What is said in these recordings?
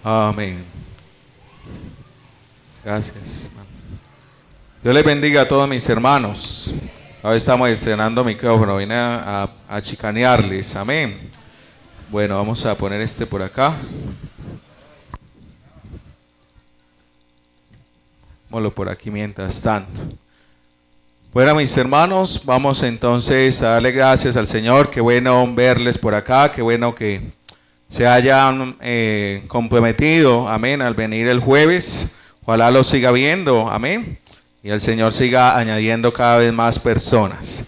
Amén. Gracias. Dios les bendiga a todos mis hermanos. Ahora estamos estrenando micrófono. Vine a chicanearles. Amén. Bueno, vamos a poner este por acá. Ponlo por aquí mientras tanto. Bueno, mis hermanos, vamos entonces a darle gracias al Señor. Qué bueno verles por acá. Qué bueno que se hayan comprometido, amén, al venir el jueves. Ojalá lo siga viendo, amén. Y el Señor siga añadiendo cada vez más personas.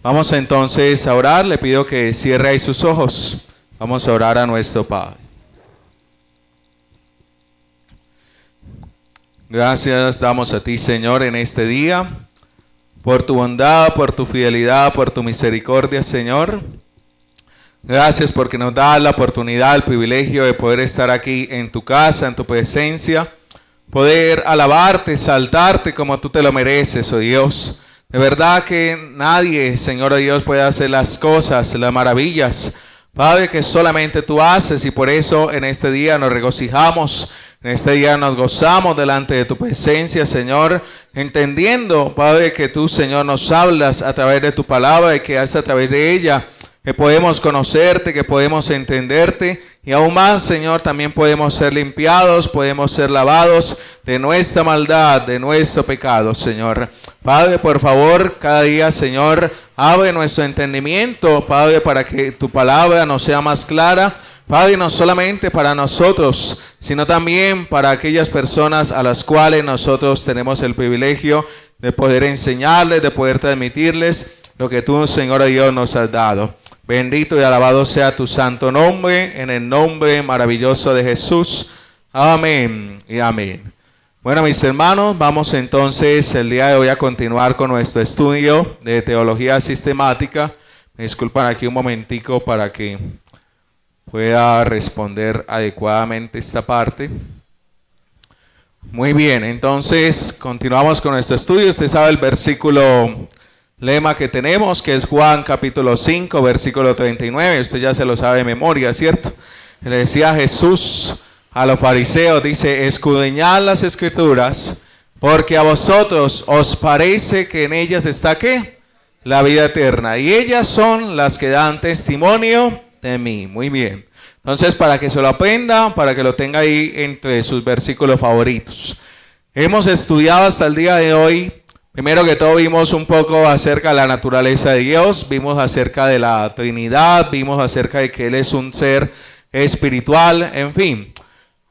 Vamos entonces a orar. Le pido que cierre ahí sus ojos. Vamos a orar a nuestro Padre. Gracias damos a ti, Señor, en este día, por tu bondad, por tu fidelidad, por tu misericordia, Señor. Gracias porque nos das la oportunidad, el privilegio de poder estar aquí en tu casa, en tu presencia, poder alabarte, exaltarte como tú te lo mereces, oh Dios. De verdad que nadie, Señor, oh Dios, puede hacer las cosas, las maravillas, Padre, que solamente tú haces, y por eso en este día nos regocijamos. En este día nos gozamos delante de tu presencia, Señor, entendiendo, Padre, que tú, Señor, nos hablas a través de tu palabra y que es a través de ella que podemos conocerte, que podemos entenderte y aún más, Señor, también podemos ser limpiados, podemos ser lavados de nuestra maldad, de nuestro pecado, Señor. Padre, por favor, cada día, Señor, abre nuestro entendimiento, Padre, para que tu palabra nos sea más clara. Padre, no solamente para nosotros, sino también para aquellas personas a las cuales nosotros tenemos el privilegio de poder enseñarles, de poder transmitirles lo que tú, Señor Dios, nos has dado. Bendito y alabado sea tu santo nombre, en el nombre maravilloso de Jesús. Amén y amén. Bueno, mis hermanos, vamos entonces el día de hoy a continuar con nuestro estudio de teología sistemática. Me disculpan aquí un momentico para que pueda responder adecuadamente esta parte. Muy bien, entonces continuamos con nuestro estudio. Usted sabe el versículo lema que tenemos, que es Juan capítulo 5, versículo 39. Usted ya se lo sabe de memoria, ¿cierto? Le decía Jesús a los fariseos, dice: escudriñad las escrituras, porque a vosotros os parece que en ellas está ¿qué? La vida eterna, y ellas son las que dan testimonio de mí. Muy bien. Entonces, para que se lo aprenda, para que lo tenga ahí entre sus versículos favoritos. Hemos estudiado hasta el día de hoy, primero que todo vimos un poco acerca de la naturaleza de Dios, vimos acerca de la Trinidad, vimos acerca de que Él es un ser espiritual, en fin.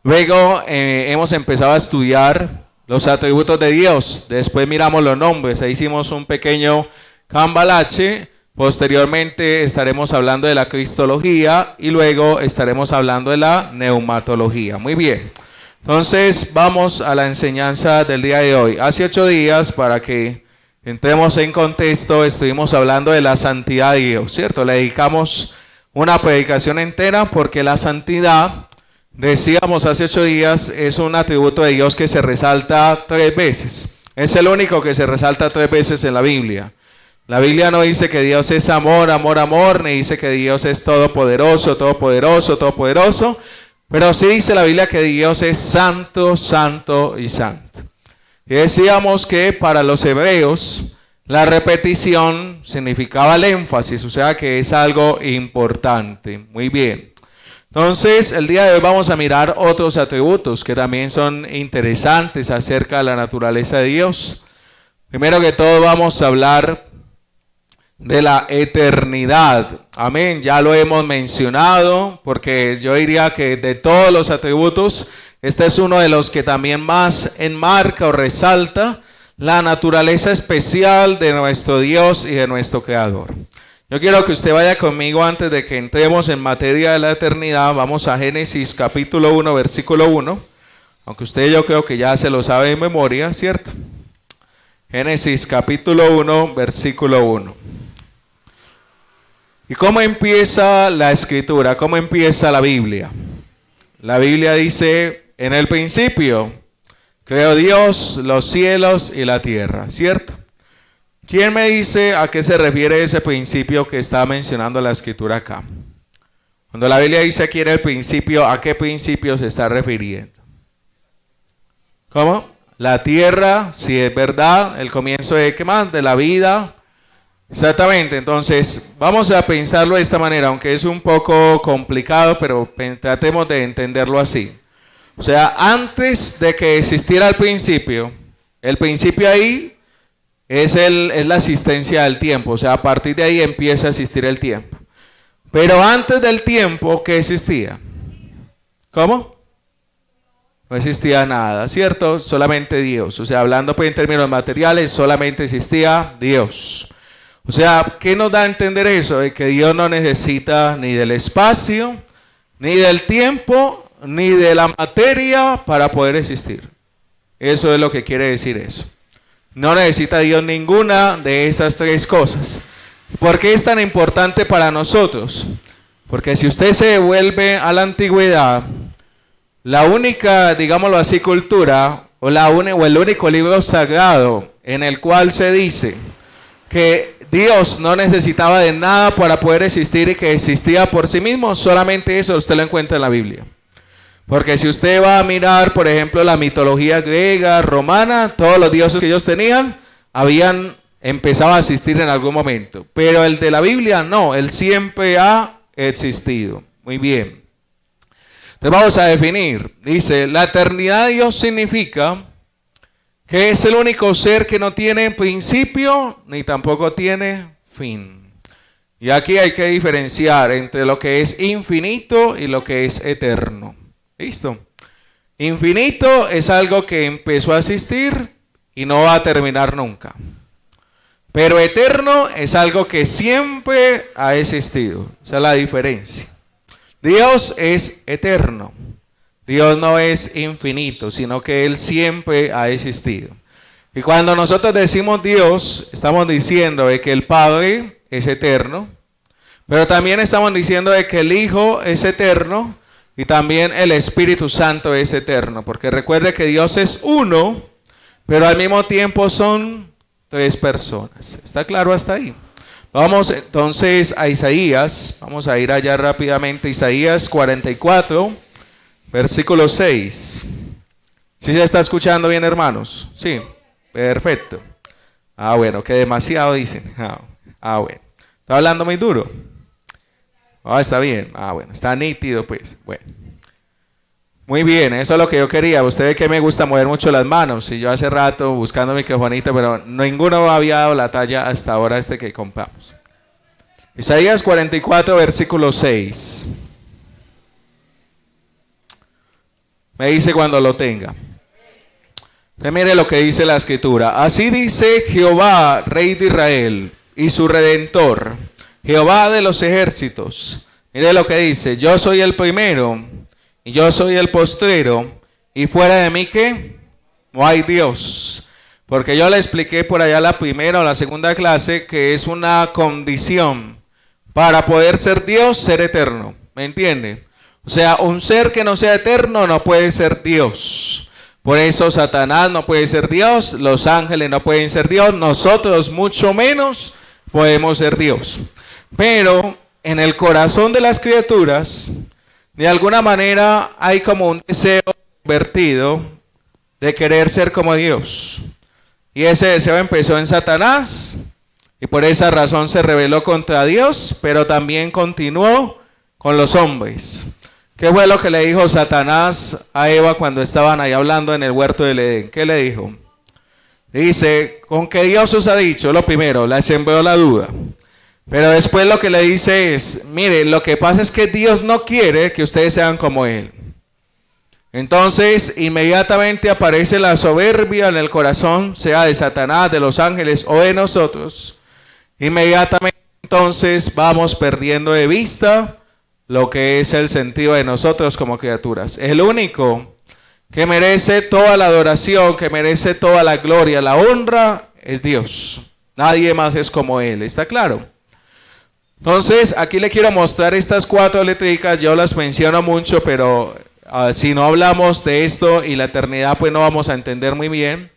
Luego hemos empezado a estudiar los atributos de Dios, después miramos los nombres, ahí hicimos un pequeño cambalache. Posteriormente estaremos hablando de la cristología y luego estaremos hablando de la neumatología. Muy bien. Entonces vamos a la enseñanza del día de hoy. Hace 8 días, para que entremos en contexto, estuvimos hablando de la santidad de Dios, ¿cierto? Le dedicamos una predicación entera porque la santidad, decíamos hace 8 días, es un atributo de Dios que se resalta 3 veces. Es el único que se resalta 3 veces en la Biblia. La Biblia no dice que Dios es amor, amor, amor, ni dice que Dios es todopoderoso, todopoderoso, todopoderoso, pero sí dice la Biblia que Dios es santo, santo y santo. Y decíamos que para los hebreos la repetición significaba el énfasis, o sea que es algo importante. Muy bien. Entonces, el día de hoy vamos a mirar otros atributos que también son interesantes acerca de la naturaleza de Dios. Primero que todo vamos a hablar de la eternidad. Amén, ya lo hemos mencionado, porque yo diría que de todos los atributos, este es uno de los que también más enmarca o resalta la naturaleza especial de nuestro Dios y de nuestro Creador. Yo quiero que usted vaya conmigo antes de que entremos en materia de la eternidad. Vamos a Génesis capítulo 1, versículo 1, aunque usted yo creo que ya se lo sabe de memoria, ¿cierto? Génesis capítulo 1, versículo 1. ¿Y cómo empieza la escritura? ¿Cómo empieza la Biblia? La Biblia dice: en el principio creó Dios los cielos y la tierra, ¿cierto? ¿Quién me dice a qué se refiere ese principio que está mencionando la escritura acá? Cuando la Biblia dice aquí en el principio, ¿a qué principio se está refiriendo? ¿Cómo? La tierra, si es verdad, el comienzo de ¿qué más? De la vida. Exactamente, entonces vamos a pensarlo de esta manera, aunque es un poco complicado, pero tratemos de entenderlo así. O sea, antes de que existiera el principio ahí es la existencia del tiempo, o sea, a partir de ahí empieza a existir el tiempo. Pero antes del tiempo, ¿qué existía? ¿Cómo? No existía nada, ¿cierto? Solamente Dios. O sea, hablando pues en términos materiales, solamente existía Dios. O sea, ¿qué nos da a entender eso? De que Dios no necesita ni del espacio, ni del tiempo, ni de la materia para poder existir. Eso es lo que quiere decir eso. No necesita Dios ninguna de esas tres cosas. ¿Por qué es tan importante para nosotros? Porque si usted se devuelve a la antigüedad, la única, digámoslo así, cultura o el único libro sagrado en el cual se dice que Dios no necesitaba de nada para poder existir y que existía por sí mismo, solamente eso usted lo encuentra en la Biblia. Porque si usted va a mirar, por ejemplo, la mitología griega, romana, todos los dioses que ellos tenían habían empezado a existir en algún momento. Pero el de la Biblia no, él siempre ha existido. Muy bien. Entonces vamos a definir. Dice, la eternidad de Dios significa que es el único ser que no tiene principio ni tampoco tiene fin. Y aquí hay que diferenciar entre lo que es infinito y lo que es eterno. ¿Listo? Infinito es algo que empezó a existir y no va a terminar nunca. Pero eterno es algo que siempre ha existido. Esa es la diferencia. Dios es eterno. Dios no es infinito, sino que Él siempre ha existido. Y cuando nosotros decimos Dios, estamos diciendo de que el Padre es eterno, pero también estamos diciendo de que el Hijo es eterno y también el Espíritu Santo es eterno. Porque recuerde que Dios es uno, pero al mismo tiempo son tres personas. ¿Está claro hasta ahí? Vamos entonces a Isaías. Vamos a ir allá rápidamente. Isaías 44, versículo 6. ¿Sí se está escuchando bien, hermanos? Sí, perfecto. Bueno, que demasiado dicen. Bueno. ¿Está hablando muy duro? Está bien. Bueno, está nítido pues. Bueno. Muy bien, eso es lo que yo quería. Usted ve que me gusta mover mucho las manos. Y yo hace rato buscando mi microfonito, pero ninguno había dado la talla hasta ahora que compramos. Isaías 44, versículo 6. Me dice cuando lo tenga. Usted mire lo que dice la escritura. Así dice Jehová, Rey de Israel, y su Redentor, Jehová de los ejércitos. Mire lo que dice. Yo soy el primero y yo soy el postrero, y fuera de mí, ¿qué? No hay Dios. Porque yo le expliqué por allá la primera o la segunda clase que es una condición para poder ser Dios, ser eterno. ¿Me entiende? O sea, un ser que no sea eterno no puede ser Dios. Por eso Satanás no puede ser Dios, los ángeles no pueden ser Dios, nosotros mucho menos podemos ser Dios. Pero en el corazón de las criaturas, de alguna manera hay como un deseo vertido de querer ser como Dios. Y ese deseo empezó en Satanás y por esa razón se rebeló contra Dios, pero también continuó con los hombres. ¿Qué fue lo que le dijo Satanás a Eva cuando estaban ahí hablando en el huerto del Edén? ¿Qué le dijo? Dice, con que Dios os ha dicho, lo primero, le sembró la duda. Pero después lo que le dice es, mire, lo que pasa es que Dios no quiere que ustedes sean como Él. Entonces, inmediatamente aparece la soberbia en el corazón, sea de Satanás, de los ángeles o de nosotros. Inmediatamente, entonces, vamos perdiendo de vista lo que es el sentido de nosotros como criaturas. El único que merece toda la adoración, que merece toda la gloria, la honra, es Dios. Nadie más es como Él, ¿está claro? Entonces, aquí le quiero mostrar estas 4 letricas. Yo las menciono mucho, pero si no hablamos de esto y la eternidad, pues no vamos a entender muy bien.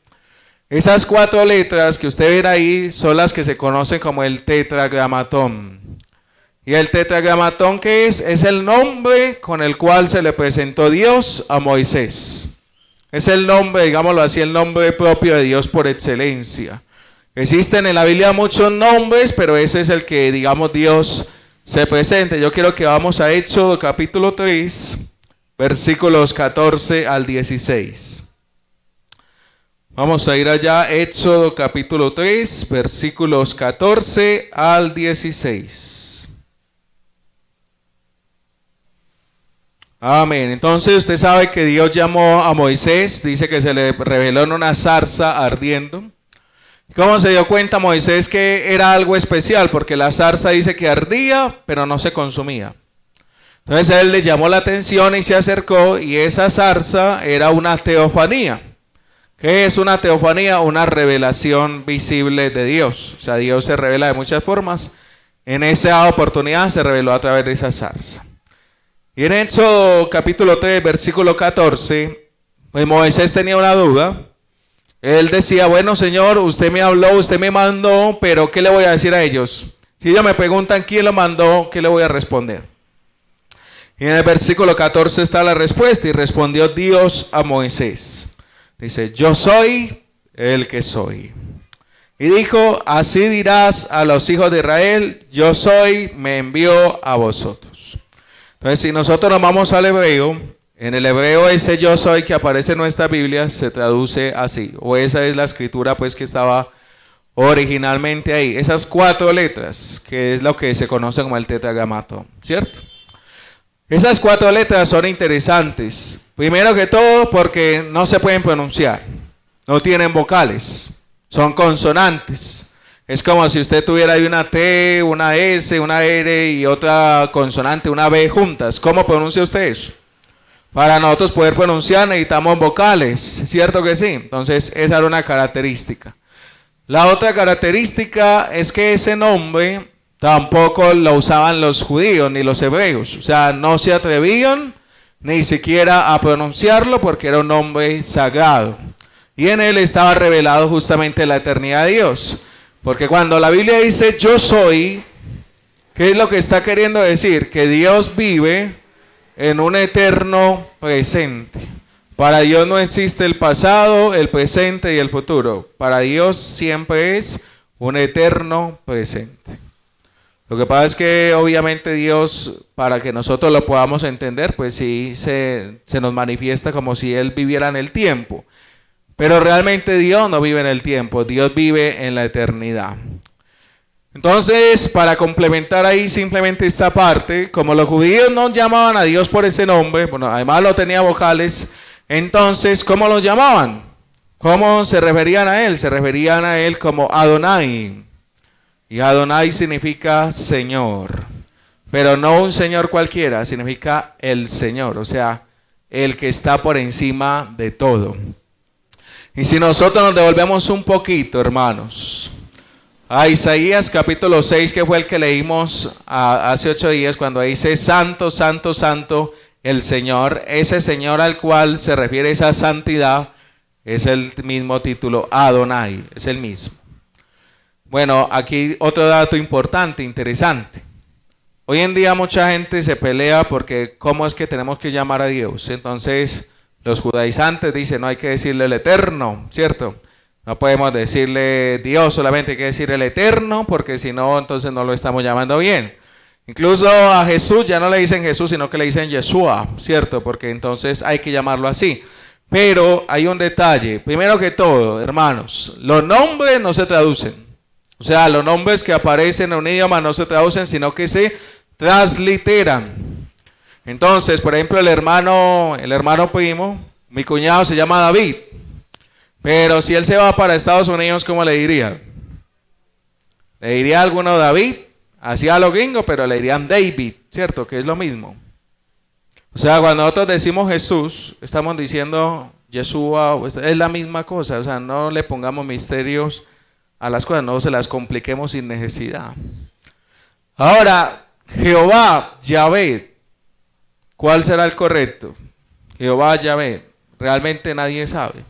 Esas 4 letras que usted ve ahí son las que se conocen como el tetragramatón. Y el tetragramatón, ¿qué es? Es el nombre con el cual se le presentó Dios a Moisés. Es el nombre, digámoslo así, el nombre propio de Dios por excelencia. Existen en la Biblia muchos nombres, pero ese es el que, digamos, Dios se presenta. Yo quiero que vamos a Éxodo capítulo 3, versículos 14 al 16. Vamos a ir allá, Éxodo capítulo 3, versículos 14 al 16. Amén. Entonces usted sabe que Dios llamó a Moisés, dice que se le reveló en una zarza ardiendo. ¿Cómo se dio cuenta Moisés que era algo especial? Porque la zarza dice que ardía, pero no se consumía. Entonces él le llamó la atención y se acercó, y esa zarza era una teofanía. ¿Qué es una teofanía? Una revelación visible de Dios. O sea, Dios se revela de muchas formas. En esa oportunidad se reveló a través de esa zarza. Y en Éxodo capítulo 3, versículo 14, pues Moisés tenía una duda. Él decía, bueno, Señor, usted me habló, usted me mandó, pero ¿qué le voy a decir a ellos? Si ellos me preguntan quién lo mandó, ¿qué le voy a responder? Y en el versículo 14 está la respuesta, y respondió Dios a Moisés. Dice, yo soy el que soy. Y dijo, así dirás a los hijos de Israel, yo soy, me envió a vosotros. Entonces, si nosotros nos vamos al hebreo, en el hebreo ese yo soy que aparece en nuestra Biblia se traduce así, o esa es la escritura pues que estaba originalmente ahí. Esas 4 letras, que es lo que se conoce como el tetragramatón, ¿cierto? Esas 4 letras son interesantes. Primero que todo porque no se pueden pronunciar, no tienen vocales, son consonantes. Es como si usted tuviera ahí una T, una S, una R y otra consonante, una B juntas. ¿Cómo pronuncia usted eso? Para nosotros poder pronunciar necesitamos vocales, ¿cierto que sí? Entonces esa era una característica. La otra característica es que ese nombre tampoco lo usaban los judíos ni los hebreos. O sea, no se atrevían ni siquiera a pronunciarlo porque era un nombre sagrado. Y en él estaba revelado justamente la eternidad de Dios. Porque cuando la Biblia dice yo soy, ¿qué es lo que está queriendo decir? Que Dios vive en un eterno presente. Para Dios no existe el pasado, el presente y el futuro. Para Dios siempre es un eterno presente. Lo que pasa es que obviamente Dios, para que nosotros lo podamos entender, pues sí se nos manifiesta como si Él viviera en el tiempo. Pero realmente Dios no vive en el tiempo, Dios vive en la eternidad. Entonces, para complementar ahí simplemente esta parte, como los judíos no llamaban a Dios por ese nombre, bueno, además lo tenía vocales, entonces, ¿cómo lo llamaban? ¿Cómo se referían a Él? Se referían a Él como Adonai. Y Adonai significa Señor, pero no un Señor cualquiera, significa el Señor, o sea, el que está por encima de todo. Y si nosotros nos devolvemos un poquito, hermanos, a Isaías capítulo 6, que fue el que leímos hace 8 días, cuando dice santo, santo, santo, el Señor, ese Señor al cual se refiere esa santidad, es el mismo título, Adonai, es el mismo. Bueno, aquí otro dato importante, interesante. Hoy en día mucha gente se pelea porque ¿cómo es que tenemos que llamar a Dios? Entonces, los judaizantes dicen, no hay que decirle el eterno, ¿cierto? No podemos decirle Dios, solamente hay que decir el eterno, porque si no, entonces no lo estamos llamando bien. Incluso a Jesús ya no le dicen Jesús, sino que le dicen Yeshua, ¿cierto? Porque entonces hay que llamarlo así. Pero hay un detalle. Primero que todo, hermanos, los nombres no se traducen. O sea, los nombres que aparecen en un idioma no se traducen, sino que se transliteran. Entonces, por ejemplo, el hermano primo, mi cuñado se llama David. Pero si él se va para Estados Unidos, ¿cómo le diría? Le diría a alguno David, así a los gringos, pero le dirían David, ¿cierto? Que es lo mismo. O sea, cuando nosotros decimos Jesús, estamos diciendo Yeshua, es la misma cosa. O sea, no le pongamos misterios a las cosas, no se las compliquemos sin necesidad. Ahora, Jehová, Yahvé, ¿cuál será el correcto? Jehová, Yahvé, realmente nadie sabe.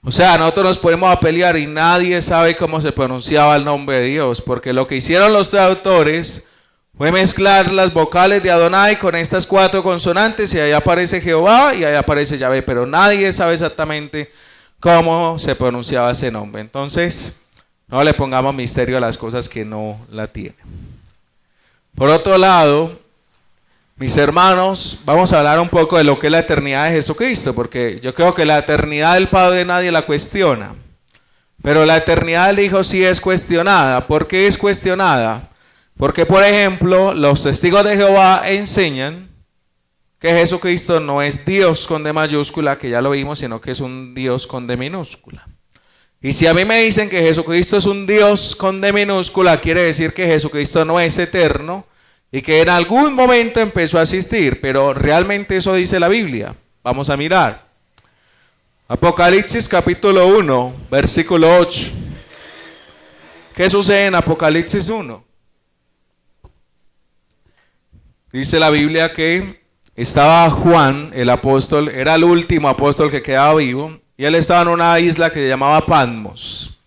O sea, nosotros nos podemos pelear y nadie sabe cómo se pronunciaba el nombre de Dios, porque lo que hicieron los traductores Fue mezclar las vocales de Adonai con estas 4 consonantes y ahí aparece Jehová y ahí aparece Yahvé, pero nadie sabe exactamente cómo se pronunciaba ese nombre. Entonces, no le pongamos misterio a las cosas que no la tienen. Por otro lado, mis hermanos, vamos a hablar un poco de lo que es la eternidad de Jesucristo, porque yo creo que la eternidad del Padre nadie la cuestiona, pero la eternidad del Hijo sí es cuestionada. ¿Por qué es cuestionada? Porque, por ejemplo, los testigos de Jehová enseñan que Jesucristo no es Dios con D mayúscula, que ya lo vimos, sino que es un Dios con D minúscula. Y si a mí me dicen que Jesucristo es un Dios con D minúscula, quiere decir que Jesucristo no es eterno y que en algún momento empezó a existir, pero realmente eso dice la Biblia. Vamos a mirar. Apocalipsis capítulo 1, versículo 8. ¿Qué sucede en Apocalipsis 1? Dice la Biblia que estaba Juan, el apóstol, era el último apóstol que quedaba vivo, y él estaba en una isla que se llamaba Patmos.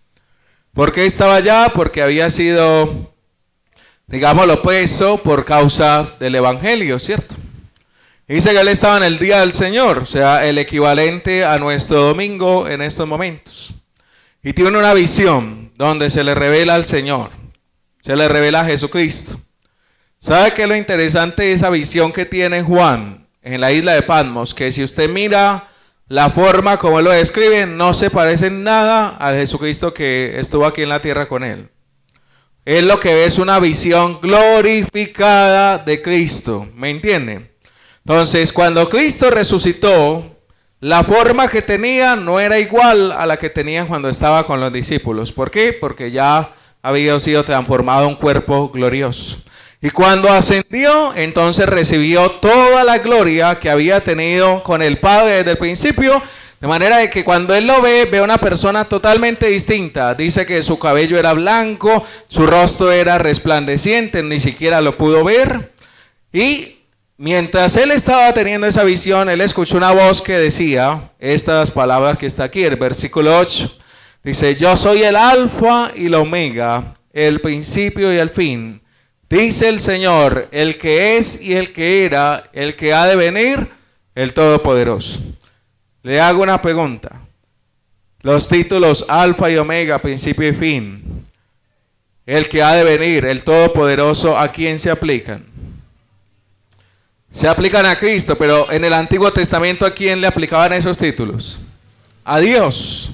¿Por qué estaba allá? Porque había sido, digámoslo, preso por causa del evangelio, ¿cierto? Y dice que él estaba en el día del Señor, o sea, el equivalente a nuestro domingo en estos momentos. Y tiene una visión donde se le revela al Señor, se le revela a Jesucristo. ¿Sabe qué es lo interesante de esa visión que tiene Juan en la isla de Patmos? Que si usted mira la forma como él lo describe, no se parece en nada al Jesucristo que estuvo aquí en la tierra con él. Él lo que ve es una visión glorificada de Cristo, ¿me entiende? Entonces, cuando Cristo resucitó, la forma que tenía no era igual a la que tenía cuando estaba con los discípulos. ¿Por qué? Porque ya había sido transformado un cuerpo glorioso. Y cuando ascendió, entonces recibió toda la gloria que había tenido con el Padre desde el principio, de manera de que cuando él lo ve una persona totalmente distinta. Dice que su cabello era blanco, su rostro era resplandeciente, ni siquiera lo pudo ver. Y mientras él estaba teniendo esa visión, él escuchó una voz que decía estas palabras que está aquí, el versículo 8. Dice, yo soy el alfa y la omega, el principio y el fin. Dice el Señor, el que es y el que era, el que ha de venir, el Todopoderoso. Le hago una pregunta. Los títulos alfa y omega, principio y fin, el que ha de venir, el Todopoderoso, ¿a quién se aplican? Se aplican a Cristo, pero en el Antiguo Testamento, ¿a quién le aplicaban esos títulos? A Dios.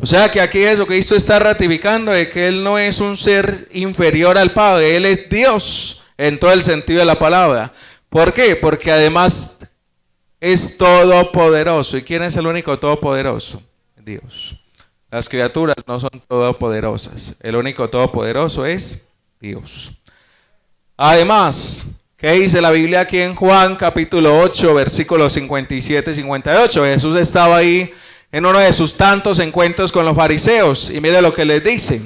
O sea que aquí Jesucristo está ratificando de que Él no es un ser inferior al Padre, Él es Dios en todo el sentido de la palabra. ¿Por qué? Porque además es todopoderoso. ¿Y quién es el único todopoderoso? Dios. Las criaturas no son todopoderosas, el único todopoderoso es Dios. Además, ¿qué dice la Biblia aquí en Juan capítulo 8, versículos 57 y 58? Jesús estaba ahí en uno de sus tantos encuentros con los fariseos, y mire lo que les dice.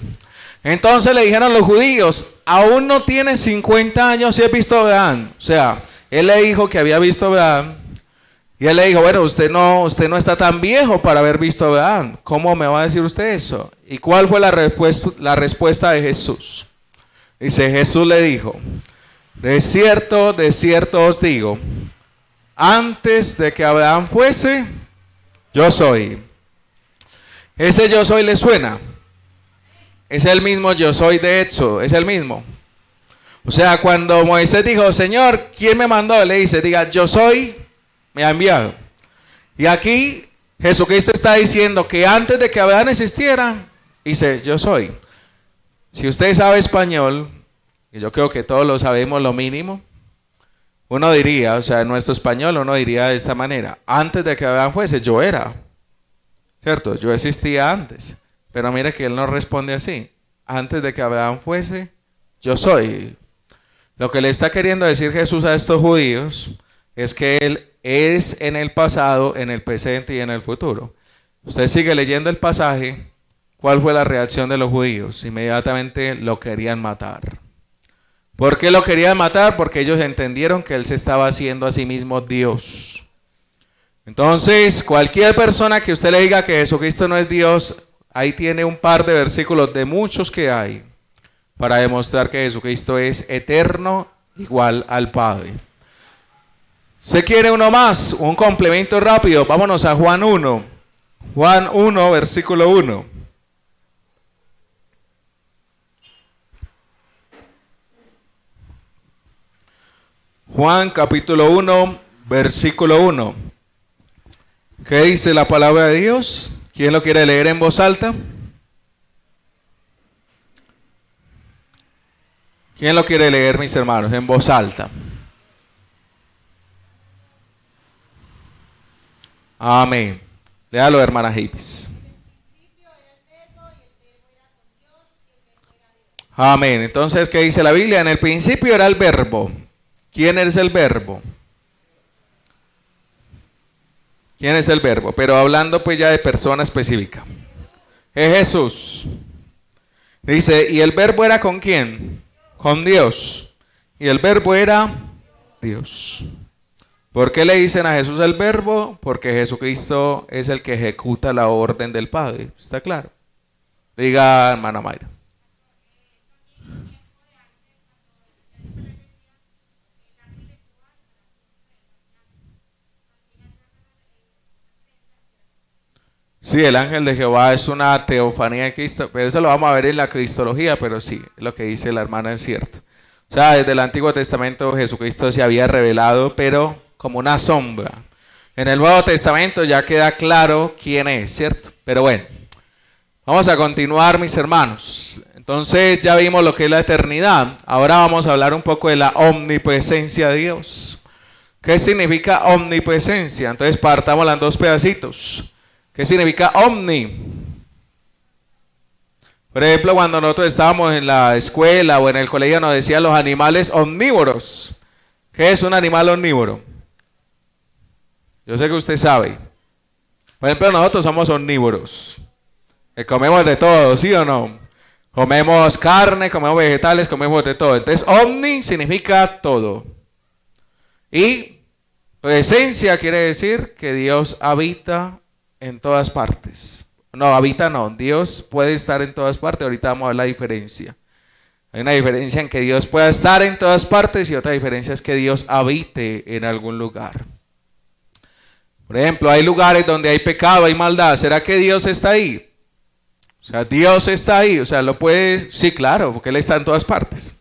Entonces le dijeron los judíos, aún no tiene 50 años y he visto a Abraham. O sea, él le dijo que había visto a Abraham, y él le dijo, bueno, usted no está tan viejo para haber visto a Abraham. ¿Cómo me va a decir usted eso? ¿Y cuál fue la respuesta de Jesús? Dice, Jesús le dijo, de cierto os digo, antes de que Abraham fuese, yo soy. Ese yo soy le suena. Es el mismo yo soy de Éxodo, es el mismo. O sea, cuando Moisés dijo, Señor, ¿quién me mandó? Le dice, diga, yo soy, me ha enviado. Y aquí Jesucristo está diciendo que antes de que Abraham existiera, dice, yo soy. Si usted sabe español, y yo creo que todos lo sabemos lo mínimo, uno diría, o sea, en nuestro español uno diría de esta manera, antes de que Abraham fuese, yo era, ¿cierto? Yo existía antes, pero mire que él no responde así, antes de que Abraham fuese, yo soy. Lo que le está queriendo decir Jesús a estos judíos es que él es en el pasado, en el presente y en el futuro. Usted sigue leyendo el pasaje, ¿cuál fue la reacción de los judíos? Inmediatamente lo querían matar. ¿Por qué lo querían matar? Porque ellos entendieron que él se estaba haciendo a sí mismo Dios. Entonces, cualquier persona que usted le diga que Jesucristo no es Dios, ahí tiene un par de versículos de muchos que hay para demostrar que Jesucristo es eterno igual al Padre. ¿Se quiere uno más? Un complemento rápido. Vámonos a Juan 1. Juan 1, versículo 1. Juan capítulo 1, versículo 1. ¿Qué dice la palabra de Dios? ¿Quién lo quiere leer en voz alta? ¿Quién lo quiere leer, mis hermanos, en voz alta? Amén. Léalo, hermana Hipis. Amén. Entonces, ¿qué dice la Biblia? En el principio era el verbo. ¿Quién es el verbo? ¿Quién es el verbo? Pero hablando pues ya de persona específica. Es Jesús. Dice, ¿y el verbo era con quién? Con Dios. Y el verbo era Dios. ¿Por qué le dicen a Jesús el verbo? Porque Jesucristo es el que ejecuta la orden del Padre. ¿Está claro? Diga, hermana Mayra. Sí, el ángel de Jehová es una teofanía de Cristo, pero eso lo vamos a ver en la cristología, pero sí, lo que dice la hermana es cierto. O sea, desde el Antiguo Testamento Jesucristo se había revelado, pero como una sombra. En el Nuevo Testamento ya queda claro quién es, ¿cierto? Pero bueno, vamos a continuar, mis hermanos. Entonces ya vimos lo que es la eternidad. Ahora vamos a hablar un poco de la omnipresencia de Dios. ¿Qué significa omnipresencia? Entonces partámosla en dos pedacitos. ¿Qué significa omni? Por ejemplo, cuando nosotros estábamos en la escuela o en el colegio nos decían los animales omnívoros. ¿Qué es un animal omnívoro? Yo sé que usted sabe. Por ejemplo, nosotros somos omnívoros. Que comemos de todo, ¿sí o no? Comemos carne, comemos vegetales, comemos de todo. Entonces, omni significa todo. Y presencia quiere decir que Dios habita en todas partes. No, habita no. Dios puede estar en todas partes. Ahorita vamos a ver la diferencia. Hay una diferencia en que Dios pueda estar en todas partes y otra diferencia es que Dios habite en algún lugar. Por ejemplo, hay lugares donde hay pecado, hay maldad. ¿Será que Dios está ahí? O sea, Dios está ahí. O sea, lo puede... Sí, claro, porque Él está en todas partes.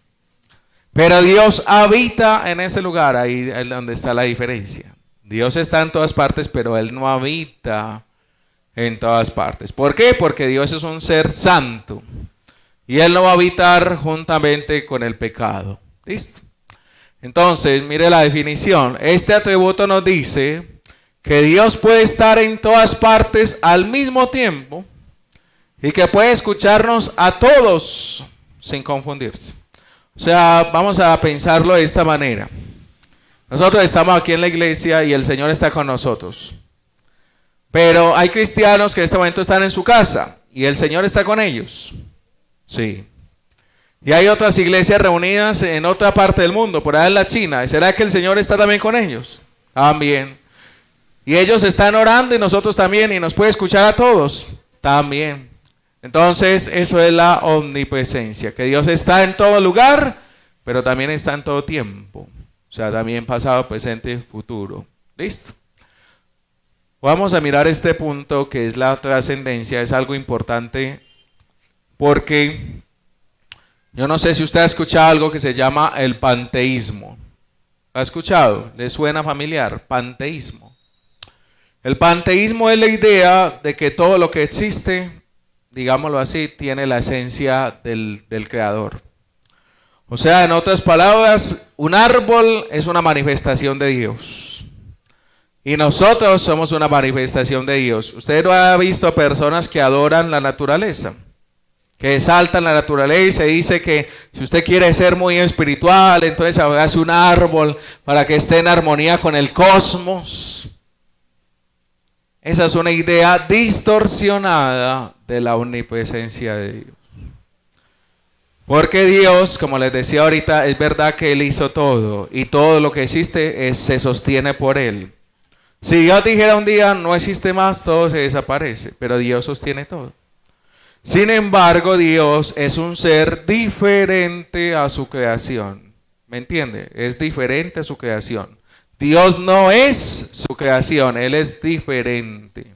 Pero Dios habita en ese lugar. Ahí es donde está la diferencia. Dios está en todas partes, pero Él no habita en todas partes. ¿Por qué? Porque Dios es un ser santo. Y Él no va a habitar juntamente con el pecado. ¿Listo? Entonces, mire la definición. Este atributo nos dice que Dios puede estar en todas partes al mismo tiempo y que puede escucharnos a todos sin confundirse. O sea, vamos a pensarlo de esta manera. Nosotros estamos aquí en la iglesia y el Señor está con nosotros. Pero hay cristianos que en este momento están en su casa y el Señor está con ellos. Sí. Y hay otras iglesias reunidas en otra parte del mundo, por allá en la China. ¿Será que el Señor está también con ellos? También. Y ellos están orando y nosotros también, y nos puede escuchar a todos. También. Entonces, eso es la omnipresencia, que Dios está en todo lugar, pero también está en todo tiempo. O sea, también pasado, presente, futuro. ¿Listo? Vamos a mirar este punto que es la trascendencia, es algo importante porque yo no sé si usted ha escuchado algo que se llama el panteísmo. ¿Ha escuchado? ¿Le suena familiar? Panteísmo. El panteísmo es la idea de que todo lo que existe, digámoslo así, tiene la esencia del creador. O sea, en otras palabras, un árbol es una manifestación de Dios. Y nosotros somos una manifestación de Dios. Usted no ha visto personas que adoran la naturaleza, que exaltan la naturaleza y dice que si usted quiere ser muy espiritual, entonces hace un árbol para que esté en armonía con el cosmos. Esa es una idea distorsionada de la omnipresencia de Dios. Porque Dios, como les decía ahorita, es verdad que Él hizo todo y todo lo que existe se sostiene por Él. Si Dios dijera un día no existe más, todo se desaparece, pero Dios sostiene todo. Sin embargo, Dios es un ser diferente a su creación. ¿Me entiende? Es diferente a su creación. Dios no es su creación, Él es diferente.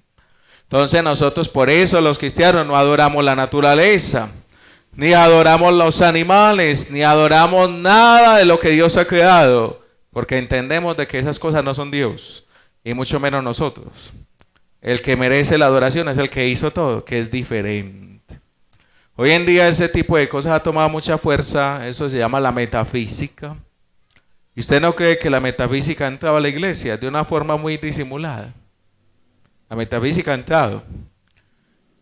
Entonces nosotros por eso los cristianos no adoramos la naturaleza, ni adoramos los animales, ni adoramos nada de lo que Dios ha creado, porque entendemos de que esas cosas no son Dios, y mucho menos nosotros. El que merece la adoración es el que hizo todo, que es diferente. Hoy en día ese tipo de cosas ha tomado mucha fuerza, eso se llama la metafísica. ¿Y usted no cree que la metafísica ha entrado a la iglesia de una forma muy disimulada? La metafísica ha entrado.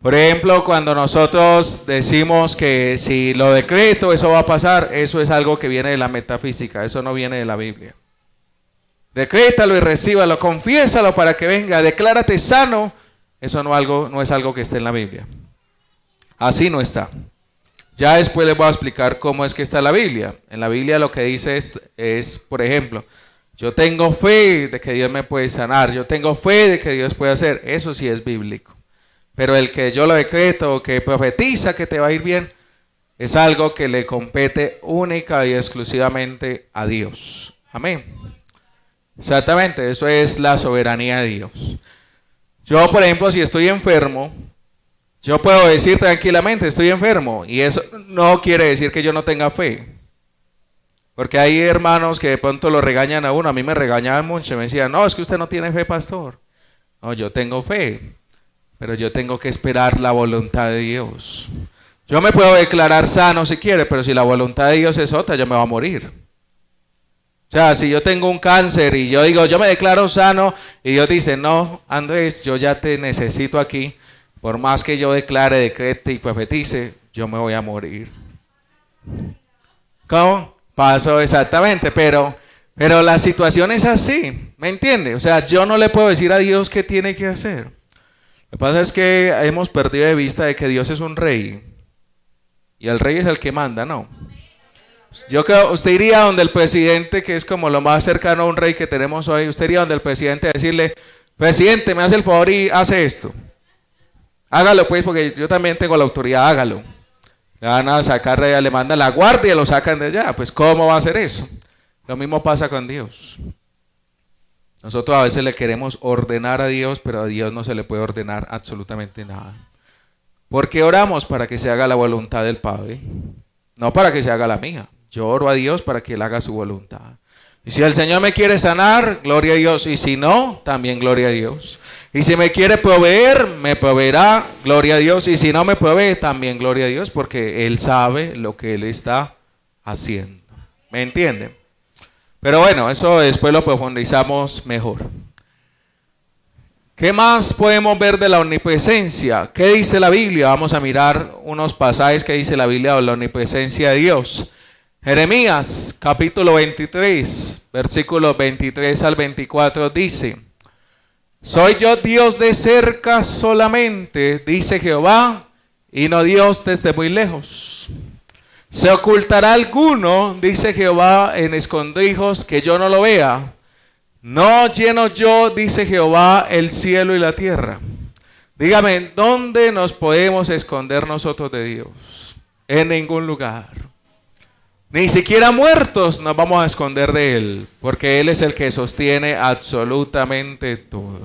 Por ejemplo, cuando nosotros decimos que si lo decreto, eso va a pasar, eso es algo que viene de la metafísica, eso no viene de la Biblia. Decrétalo y recíbalo, confiésalo para que venga, declárate sano, eso no es algo que esté en la Biblia. Así no está. Ya después les voy a explicar cómo es que está la Biblia. En la Biblia lo que dice es, por ejemplo, yo tengo fe de que Dios me puede sanar, yo tengo fe de que Dios puede hacer, eso sí es bíblico. Pero el que yo lo decreto, que profetiza que te va a ir bien, es algo que le compete única y exclusivamente a Dios. Amén. Exactamente, eso es la soberanía de Dios. Yo, por ejemplo, si estoy enfermo, yo puedo decir tranquilamente, estoy enfermo, y eso no quiere decir que yo no tenga fe. Porque hay hermanos que de pronto lo regañan a uno, a mí me regañaban mucho, me decían, no, es que usted no tiene fe, pastor. No, yo tengo fe, pero yo tengo que esperar la voluntad de Dios. Yo me puedo declarar sano si quiere, pero si la voluntad de Dios es otra, yo me voy a morir. O sea, si yo tengo un cáncer y yo digo, yo me declaro sano, y Dios dice, no, Andrés, yo ya te necesito aquí, por más que yo declare, decrete y profetice, yo me voy a morir. ¿Cómo? Pasó exactamente, pero la situación es así, ¿me entiende? O sea, yo no le puedo decir a Dios qué tiene que hacer. Lo que pasa es que hemos perdido de vista de que Dios es un rey, y el rey es el que manda, ¿no? Yo creo, usted iría donde el presidente, que es como lo más cercano a un rey que tenemos hoy, usted iría donde el presidente a decirle, presidente, me hace el favor y hace esto. Hágalo pues, porque yo también tengo la autoridad, hágalo. Le van a sacar, le mandan la guardia y lo sacan de allá. Pues ¿cómo va a hacer eso? Lo mismo pasa con Dios. Nosotros a veces le queremos ordenar a Dios, pero a Dios no se le puede ordenar absolutamente nada. ¿Por qué oramos? Para que se haga la voluntad del Padre, no para que se haga la mía. Yo oro a Dios para que Él haga su voluntad. Y si el Señor me quiere sanar, gloria a Dios. Y si no, también gloria a Dios. Y si me quiere proveer, me proveerá, gloria a Dios. Y si no me provee, también gloria a Dios, porque Él sabe lo que Él está haciendo. ¿Me entienden? Pero bueno, eso después lo profundizamos mejor. ¿Qué más podemos ver de la omnipresencia? ¿Qué dice la Biblia? Vamos a mirar unos pasajes que dice la Biblia de la omnipresencia de Dios. Jeremías capítulo 23, versículos 23 al 24 dice: soy yo Dios de cerca solamente, dice Jehová, y no Dios desde muy lejos. ¿Se ocultará alguno, dice Jehová, en escondrijos que yo no lo vea? No lleno yo, dice Jehová, el cielo y la tierra. Dígame, ¿dónde nos podemos esconder nosotros de Dios? En ningún lugar. Ni siquiera muertos nos vamos a esconder de Él, porque Él es el que sostiene absolutamente todo.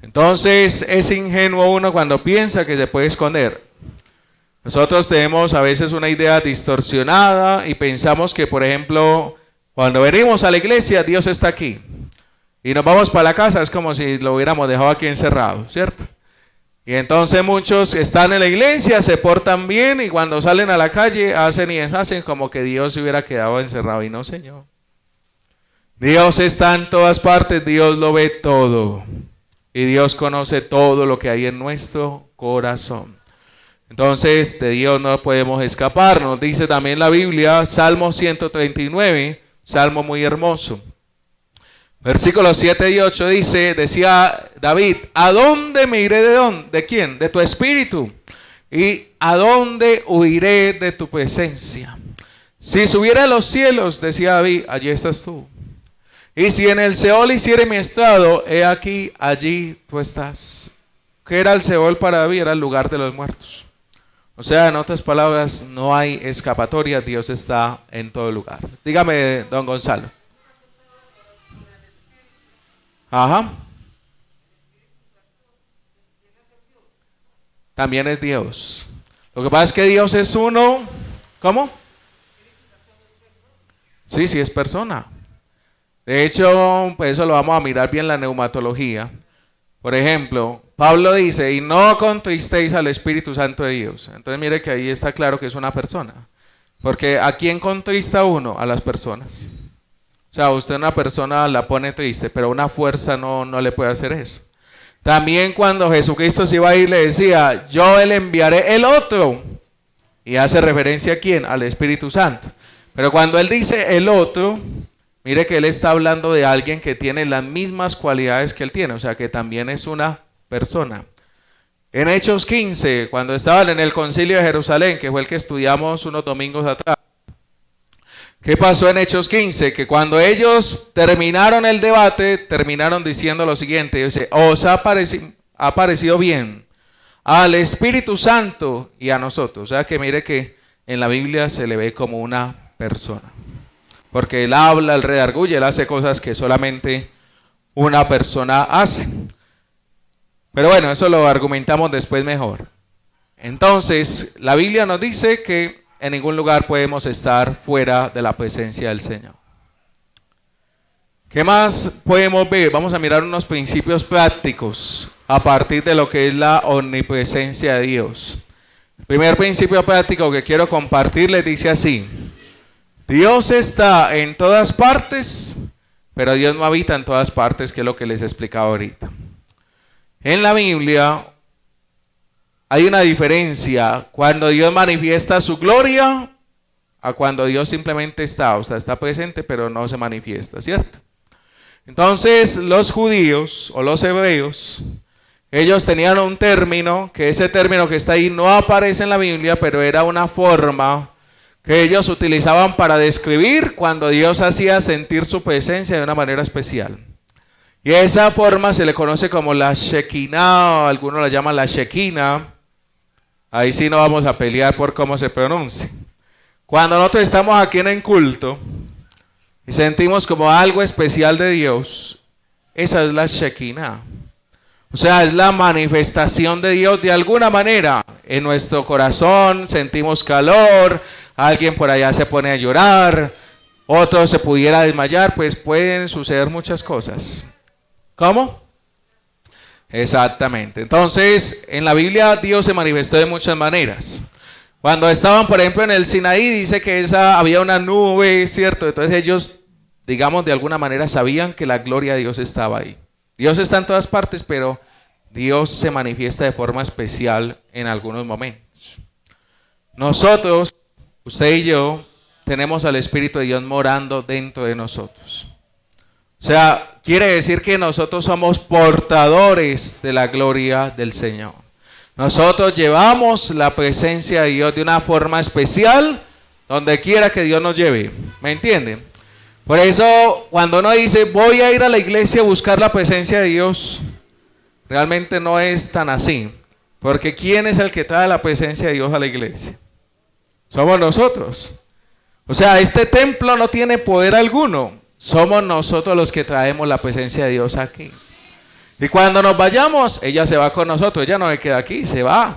Entonces es ingenuo uno cuando piensa que se puede esconder. Nosotros tenemos a veces una idea distorsionada y pensamos que, por ejemplo, cuando venimos a la iglesia, Dios está aquí. Y nos vamos para la casa, es como si lo hubiéramos dejado aquí encerrado, ¿cierto? Y entonces muchos están en la iglesia, se portan bien y cuando salen a la calle hacen y deshacen como que Dios se hubiera quedado encerrado. Y no, Señor. Dios está en todas partes, Dios lo ve todo. Y Dios conoce todo lo que hay en nuestro corazón. Entonces de Dios no podemos escapar. Nos dice también la Biblia, Salmo 139, salmo muy hermoso. Versículos 7 y 8 dice, decía David, ¿a dónde me iré de dónde? ¿De quién? De tu espíritu. ¿Y a dónde huiré de tu presencia? Si subiera a los cielos, decía David, allí estás tú. Y si en el Seol hiciere mi estrado, he aquí, allí tú estás. ¿Qué era el Seol para David? Era el lugar de los muertos. O sea, en otras palabras, no hay escapatoria, Dios está en todo lugar. Dígame, don Gonzalo. Ajá. También es Dios. Lo que pasa es que Dios es uno. ¿Cómo? Sí, sí es persona. De hecho, pues eso lo vamos a mirar bien en la neumatología. Por ejemplo, Pablo dice, y no contristéis al Espíritu Santo de Dios. Entonces mire que ahí está claro que es una persona. Porque ¿a quién contrista uno? A las personas. O sea, usted una persona la pone triste, pero una fuerza no le puede hacer eso. También cuando Jesucristo se iba a ir le decía, yo le enviaré el otro. Y hace referencia a quién, al Espíritu Santo. Pero cuando él dice el otro, mire que él está hablando de alguien que tiene las mismas cualidades que él tiene, o sea que también es una persona. En Hechos 15, cuando estaban en el concilio de Jerusalén, que fue el que estudiamos unos domingos atrás, ¿qué pasó en Hechos 15? Que cuando ellos terminaron el debate, terminaron diciendo lo siguiente, dice, os ha parecido bien al Espíritu Santo y a nosotros. O sea que mire que en la Biblia se le ve como una persona. Porque él habla, él redarguye, él hace cosas que solamente una persona hace. Pero bueno, eso lo argumentamos después mejor. Entonces, la Biblia nos dice que en ningún lugar podemos estar fuera de la presencia del Señor. ¿Qué más podemos ver? Vamos a mirar unos principios prácticos a partir de lo que es la omnipresencia de Dios. El primer principio práctico que quiero compartirles dice así: Dios está en todas partes, pero Dios no habita en todas partes, que es lo que les explicaba ahorita. En la Biblia hay una diferencia cuando Dios manifiesta su gloria a cuando Dios simplemente está, o sea, está presente pero no se manifiesta, ¿cierto? Entonces los judíos o los hebreos, ellos tenían un término, que ese término que está ahí no aparece en la Biblia, pero era una forma que ellos utilizaban para describir cuando Dios hacía sentir su presencia de una manera especial. Y esa forma se le conoce como la Shekinah, o algunos la llaman la Shekinah. Ahí sí no vamos a pelear por cómo se pronuncia. Cuando nosotros estamos aquí en el culto y sentimos como algo especial de Dios, esa es la Shekinah. O sea, es la manifestación de Dios de alguna manera. En nuestro corazón sentimos calor, alguien por allá se pone a llorar, otro se pudiera desmayar, pues pueden suceder muchas cosas. ¿Cómo? Exactamente. Entonces, en la Biblia Dios se manifestó de muchas maneras. Cuando estaban, por ejemplo, en el Sinaí, dice que había una nube, ¿cierto? Entonces ellos, digamos, de alguna manera sabían que la gloria de Dios estaba ahí. Dios está en todas partes, pero Dios se manifiesta de forma especial en algunos momentos. Nosotros, usted y yo, tenemos al Espíritu de Dios morando dentro de nosotros. O sea, quiere decir que nosotros somos portadores de la gloria del Señor. Nosotros llevamos la presencia de Dios de una forma especial donde quiera que Dios nos lleve. ¿Me entienden? Por eso, cuando uno dice, voy a ir a la iglesia a buscar la presencia de Dios, realmente no es tan así. Porque ¿quién es el que trae la presencia de Dios a la iglesia? Somos nosotros. O sea, este templo no tiene poder alguno. Somos nosotros los que traemos la presencia de Dios aquí. Y cuando nos vayamos, ella se va con nosotros. Ella no se queda aquí, se va.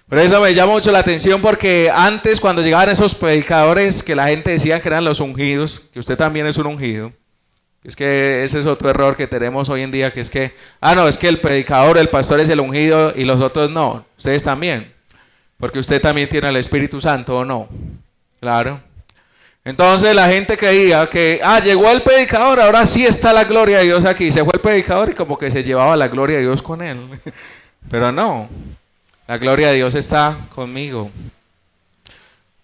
Por eso me llama mucho la atención, porque antes cuando llegaban esos predicadores que la gente decía que eran los ungidos, que usted también es un ungido, es que ese es otro error que tenemos hoy en día, que es que, no, es que el predicador, el pastor es el ungido y los otros no, ustedes también, porque usted también tiene el Espíritu Santo, ¿o no? Claro. Entonces la gente creía que, llegó el predicador, ahora sí está la gloria de Dios aquí. Se fue el predicador y como que se llevaba la gloria de Dios con él. Pero no, la gloria de Dios está conmigo.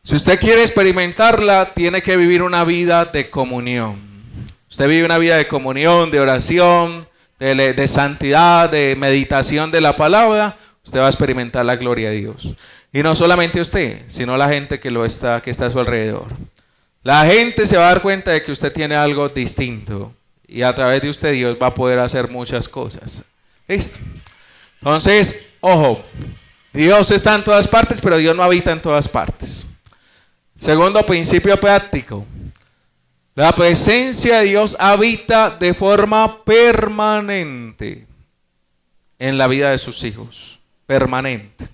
Si usted quiere experimentarla, tiene que vivir una vida de comunión. Usted vive una vida de comunión, de oración, de santidad, de meditación de la palabra, usted va a experimentar la gloria de Dios. Y no solamente usted, sino la gente que está a su alrededor. La gente se va a dar cuenta de que usted tiene algo distinto y a través de usted Dios va a poder hacer muchas cosas. ¿Listo? Entonces, ojo, Dios está en todas partes, pero Dios no habita en todas partes. Segundo principio práctico. La presencia de Dios habita de forma permanente en la vida de sus hijos. Permanente.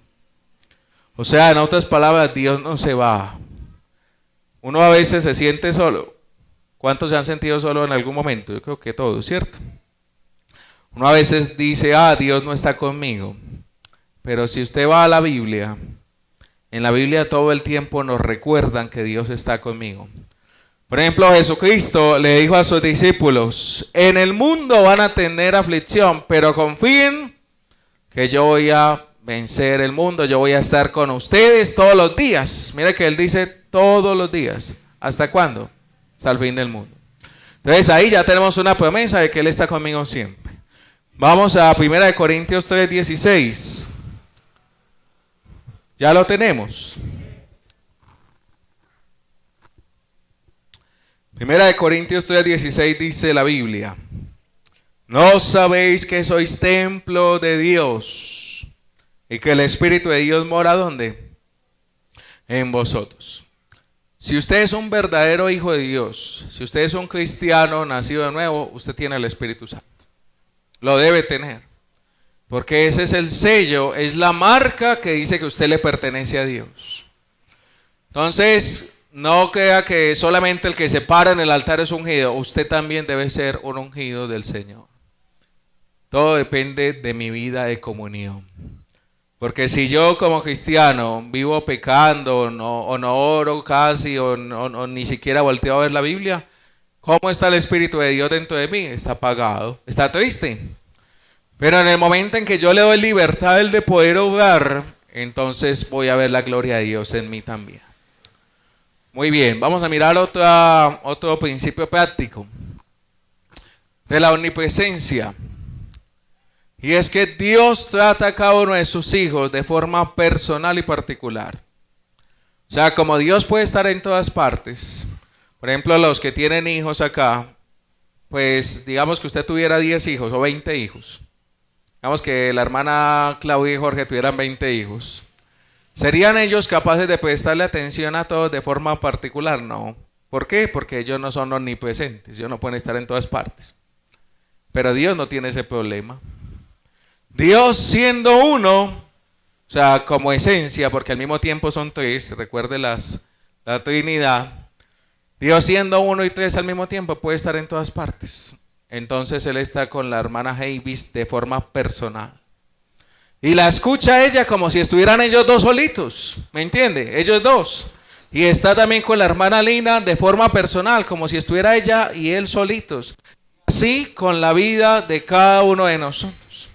O sea, en otras palabras, Dios no se va. Uno a veces se siente solo. ¿Cuántos se han sentido solo en algún momento? Yo creo que todos, ¿cierto? Uno a veces dice, Dios no está conmigo. Pero si usted va a la Biblia, en la Biblia todo el tiempo nos recuerdan que Dios está conmigo. Por ejemplo, Jesucristo le dijo a sus discípulos, en el mundo van a tener aflicción, pero confíen que yo voy a vencer el mundo, yo voy a estar con ustedes todos los días. Mire que Él dice todos los días. ¿Hasta cuándo? Hasta el fin del mundo. Entonces ahí ya tenemos una promesa de que Él está conmigo siempre. Vamos a 1 Corintios 3:16. Ya lo tenemos. 1 Corintios 3:16 dice la Biblia, ¿no sabéis que sois templo de Dios y que el Espíritu de Dios mora ¿dónde? En vosotros. Si usted es un verdadero hijo de Dios, si usted es un cristiano nacido de nuevo, usted tiene el Espíritu Santo. Lo debe tener, porque ese es el sello, es la marca que dice que usted le pertenece a Dios. Entonces, no crea que solamente el que se para en el altar es ungido. Usted también debe ser un ungido del Señor. Todo depende de mi vida de comunión. Porque si yo como cristiano vivo pecando o no oro casi o ni siquiera volteo a ver la Biblia, ¿cómo está el Espíritu de Dios dentro de mí? Está apagado, está triste. Pero en el momento en que yo le doy libertad de poder orar, entonces voy a ver la gloria de Dios en mí también. Muy bien, vamos a mirar otro principio práctico de la omnipresencia. Y es que Dios trata a cada uno de sus hijos de forma personal y particular. O sea, como Dios puede estar en todas partes. Por ejemplo, los que tienen hijos acá, pues digamos que usted tuviera 10 hijos o 20 hijos. Digamos que la hermana Claudia y Jorge tuvieran 20 hijos. ¿Serían ellos capaces de prestarle atención a todos de forma particular? No. ¿Por qué? Porque ellos no son omnipresentes, ellos no pueden estar en todas partes. Pero Dios no tiene ese problema. Dios siendo uno, o sea, como esencia, porque al mismo tiempo son tres, recuerde la Trinidad. Dios siendo uno y tres al mismo tiempo puede estar en todas partes. Entonces Él está con la hermana Heivis de forma personal. Y la escucha ella como si estuvieran ellos dos solitos, ¿me entiende? Ellos dos. Y está también con la hermana Lina de forma personal, como si estuviera ella y él solitos. Así con la vida de cada uno de nosotros.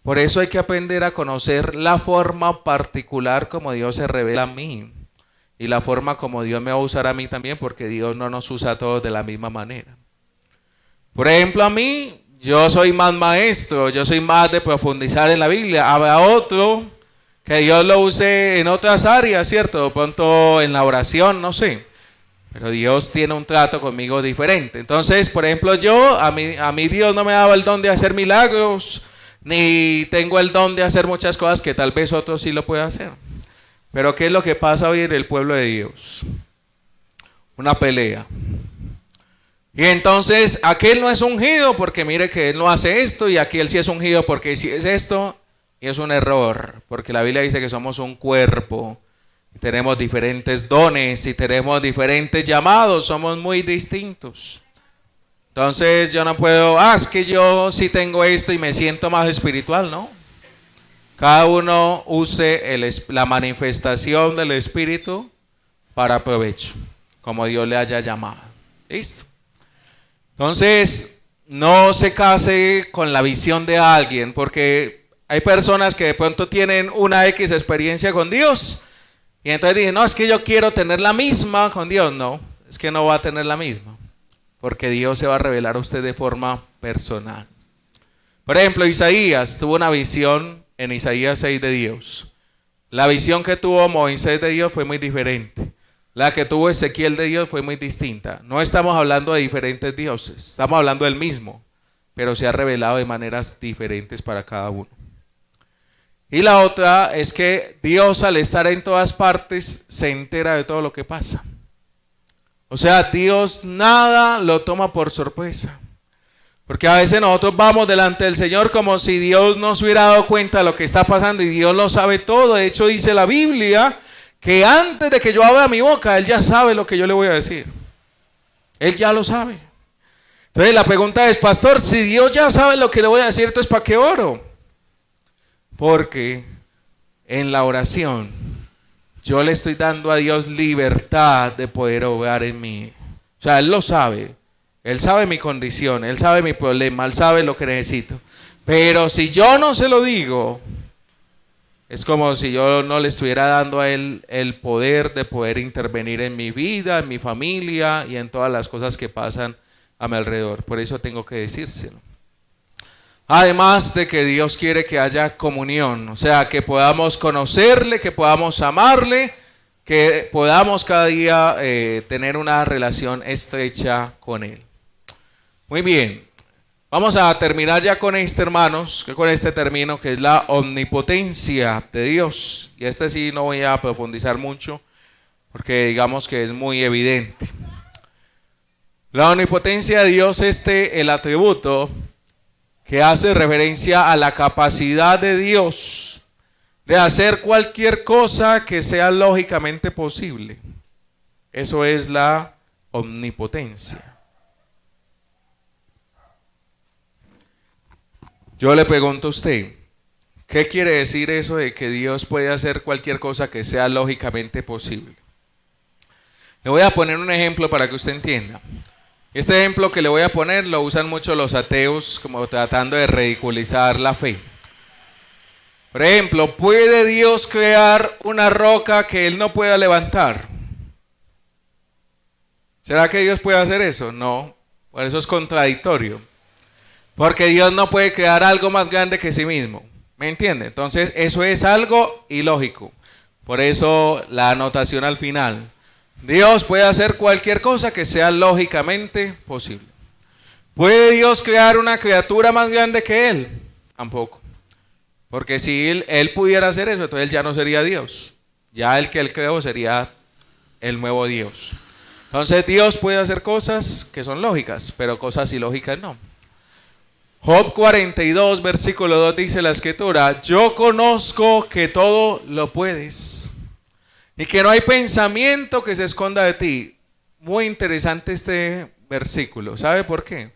Por eso hay que aprender a conocer la forma particular como Dios se revela a mí. Y la forma como Dios me va a usar a mí también, porque Dios no nos usa a todos de la misma manera. Por ejemplo, a mí, yo soy más maestro, yo soy más de profundizar en la Biblia. Habrá otro que Dios lo use en otras áreas, ¿cierto? De pronto en la oración, no sé. Pero Dios tiene un trato conmigo diferente. Entonces, por ejemplo, a mí Dios no me daba el don de hacer milagros, ni tengo el don de hacer muchas cosas que tal vez otros sí lo puedan hacer. Pero ¿qué es lo que pasa hoy en el pueblo de Dios? Una pelea. Y entonces aquel no es ungido porque mire que él no hace esto, y aquel sí es ungido porque sí es esto, y es un error, porque la Biblia dice que somos un cuerpo, y tenemos diferentes dones y tenemos diferentes llamados, somos muy distintos. Entonces yo no puedo, es que yo sí tengo esto y me siento más espiritual, ¿no? Cada uno use la manifestación del Espíritu para provecho, como Dios le haya llamado. ¿Listo? Entonces, no se case con la visión de alguien, porque hay personas que de pronto tienen una X experiencia con Dios, y entonces dicen, no, es que yo quiero tener la misma con Dios. No, es que no va a tener la misma, porque Dios se va a revelar a usted de forma personal. Por ejemplo, Isaías tuvo una visión en Isaías 6 de Dios. La visión que tuvo Moisés de Dios fue muy diferente. La que tuvo Ezequiel de Dios fue muy distinta. No estamos hablando de diferentes dioses, estamos hablando del mismo, pero se ha revelado de maneras diferentes para cada uno. Y la otra es que Dios, al estar en todas partes, se entera de todo lo que pasa. O sea, Dios nada lo toma por sorpresa. Porque a veces nosotros vamos delante del Señor como si Dios no se hubiera dado cuenta de lo que está pasando, y Dios lo sabe todo. De hecho, dice la Biblia que antes de que yo abra mi boca, Él ya sabe lo que yo le voy a decir. Él ya lo sabe. Entonces la pregunta es, pastor, si Dios ya sabe lo que le voy a decir, entonces ¿para qué oro? Porque en la oración yo le estoy dando a Dios libertad de poder obrar en mí. O sea, Él lo sabe. Él sabe mi condición, Él sabe mi problema, Él sabe lo que necesito. Pero si yo no se lo digo, es como si yo no le estuviera dando a Él el poder de poder intervenir en mi vida, en mi familia y en todas las cosas que pasan a mi alrededor. Por eso tengo que decírselo. Además de que Dios quiere que haya comunión, o sea, que podamos conocerle, que podamos amarle, que podamos cada día tener una relación estrecha con Él. Muy bien, vamos a terminar ya con este, hermanos, que con este termino, que es la omnipotencia de Dios. Y este sí no voy a profundizar mucho, porque digamos que es muy evidente. La omnipotencia de Dios es el atributo que hace referencia a la capacidad de Dios de hacer cualquier cosa que sea lógicamente posible. Eso es la omnipotencia. Yo le pregunto a usted, ¿qué quiere decir eso de que Dios puede hacer cualquier cosa que sea lógicamente posible? Le voy a poner un ejemplo para que usted entienda. Este ejemplo que le voy a poner lo usan mucho los ateos como tratando de ridiculizar la fe. Por ejemplo, ¿puede Dios crear una roca que Él no pueda levantar? ¿Será que Dios puede hacer eso? No, por eso es contradictorio. Porque Dios no puede crear algo más grande que sí mismo. ¿Me entiende? Entonces eso es algo ilógico. Por eso la anotación al final. Dios puede hacer cualquier cosa que sea lógicamente posible. ¿Puede Dios crear una criatura más grande que Él? Tampoco. Porque si él pudiera hacer eso, entonces Él ya no sería Dios. Ya el que Él creó sería el nuevo Dios. Entonces Dios puede hacer cosas que son lógicas, pero cosas ilógicas no. Job 42, versículo 2 dice la escritura: yo conozco que todo lo puedes y que no hay pensamiento que se esconda de ti. Muy interesante este versículo. ¿Sabe por qué?